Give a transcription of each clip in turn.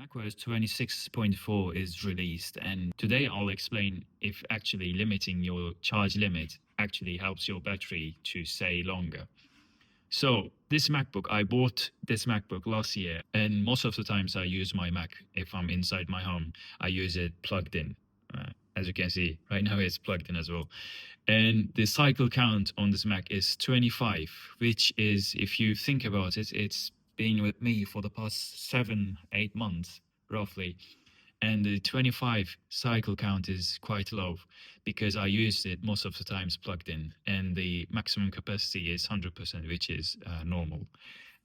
macOS 26.4 is released, and today I'll explain if actually limiting your charge limit actually helps your battery to stay longer. So I bought this MacBook last year, and most of the times I use my Mac if I'm inside my home. I use it plugged in. As you can see, right now it's plugged in as well. And the cycle count on this Mac is 25, which is, if you think about it, it's been with me for the past 7-8 months, roughly. And the 25 cycle count is quite low because I used it most of the times plugged in, and the maximum capacity is 100%, which is normal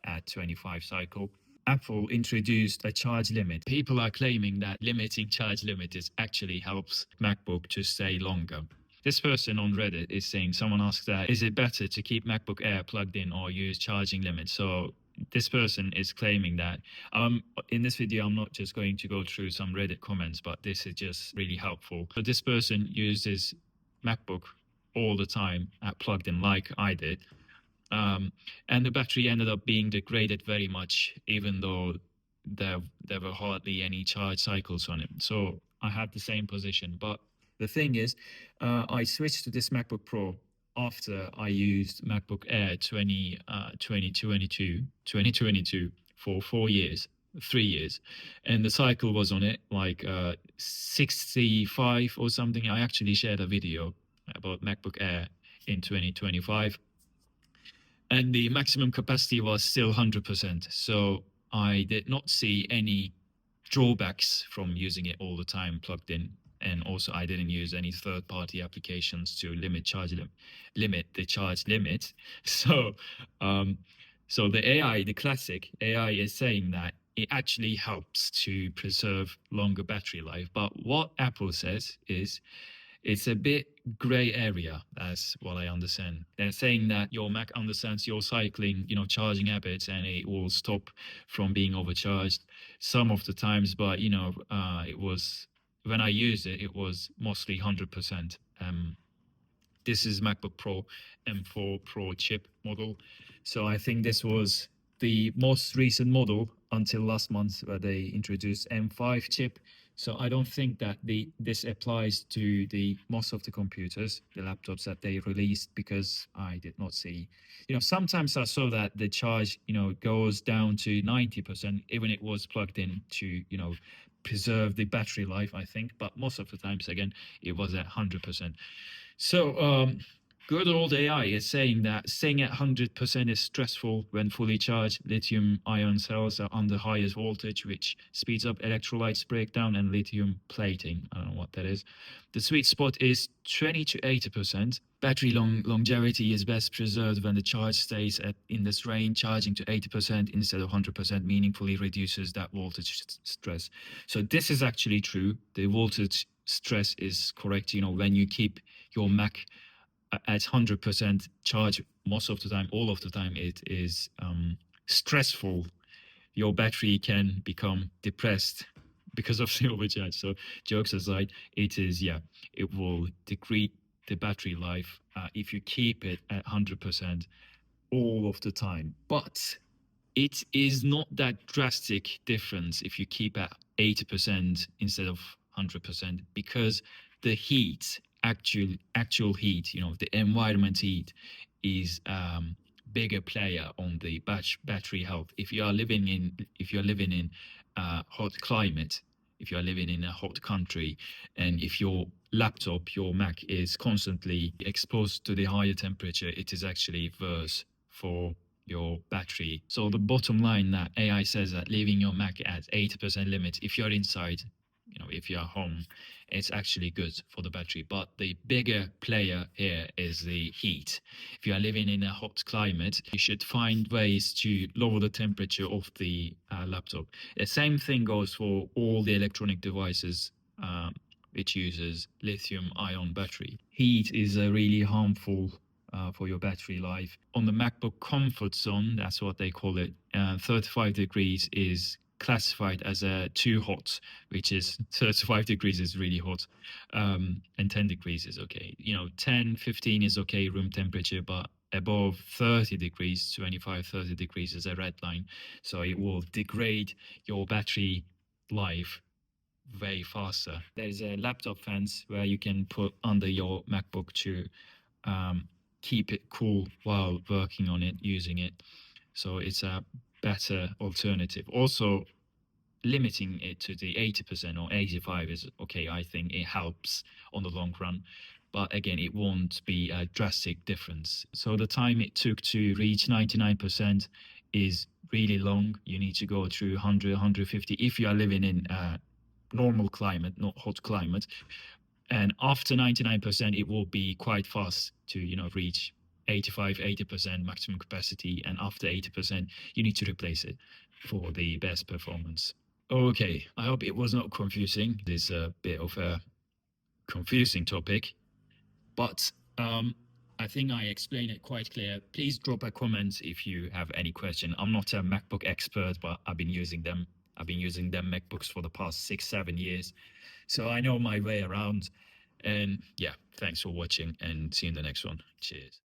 at 25 cycle. Apple introduced a charge limit. People are claiming that limiting charge limit actually helps MacBook to stay longer. This person on Reddit is saying, someone asked that, is it better to keep MacBook Air plugged in or use charging limit? So this person is claiming that. In this video, I'm not just going to go through some Reddit comments, but this is just really helpful. So this person uses MacBook all the time plugged in like I did. And the battery ended up being degraded very much, even though there were hardly any charge cycles on it. So I had the same position. But the thing is, I switched to this MacBook Pro after I used MacBook Air 2022 for 3 years. And the cycle was on it like 65 or something. I actually shared a video about MacBook Air in 2025. And the maximum capacity was still 100%. So I did not see any drawbacks from using it all the time plugged in. And also I didn't use any third-party applications to limit the charge limit. So the AI, the classic AI, is saying that it actually helps to preserve longer battery life. But what Apple says is, it's a bit gray area, as what I understand. They're saying that your Mac understands your cycling, charging habits, and it will stop from being overcharged some of the times. But, it was, when I used it, it was mostly 100%. This is MacBook Pro M4 Pro chip model. So I think this was the most recent model until last month, where they introduced M5 chip. So I don't think that this applies to the most of the computers, the laptops that they released, because I did not see. Sometimes I saw that the charge, goes down to 90%, even it was plugged in to, preserve the battery life, I think. But most of the times, again, it was at 100%. So good old AI is saying that staying at 100% is stressful when fully charged. Lithium-ion cells are under highest voltage, which speeds up electrolytes breakdown and lithium plating. I don't know what that is. The sweet spot is 20 to 80%. Battery longevity is best preserved when the charge stays in this range. Charging to 80% instead of 100% meaningfully reduces that voltage stress. So this is actually true. The voltage stress is correct. When you keep your Mac at 100% charge most of the time, all of the time, it is stressful. Your battery can become depressed because of the overcharge. So jokes aside, it will degrade the battery life if you keep it at 100% all of the time. But it is not that drastic difference if you keep at 80% instead of 100%, because the heat, actual heat, the environment heat, is bigger player on the battery health. If you're living in hot climate, if you're living in a hot country, and if your laptop, your Mac, is constantly exposed to the higher temperature, it is actually worse for your battery. So the bottom line, that AI says that leaving your Mac at 80% limit, if you're inside, if you're home, it's actually good for the battery. But the bigger player here is the heat. If you are living in a hot climate, you should find ways to lower the temperature of the laptop. The same thing goes for all the electronic devices which uses lithium-ion battery. Heat is really harmful for your battery life. On the MacBook comfort zone, that's what they call it, 35 degrees is classified as too hot, which is 35 degrees is really hot, and 10 degrees is okay. 10, 15 is okay room temperature, but above 30 degrees, 25, 30 degrees is a red line. So it will degrade your battery life way faster. There's a laptop fans where you can put under your MacBook to keep it cool while working on it, using it. So it's a better alternative. Also, limiting it to the 80% or 85 is okay. I think it helps on the long run. But again, it won't be a drastic difference. So the time it took to reach 99% is really long. You need to go through 100, 150 if you are living in a normal climate, not hot climate. And after 99%, it will be quite fast to, reach 85, 80% maximum capacity. And after 80%, you need to replace it for the best performance. Okay, I hope it was not confusing. This is a bit of a confusing topic, but I think I explained it quite clear. Please drop a comment if you have any question. I'm not a MacBook expert, but I've been using them. I've been using them MacBooks for the past 6, 7 years. So I know my way around. And yeah, thanks for watching and see you in the next one. Cheers.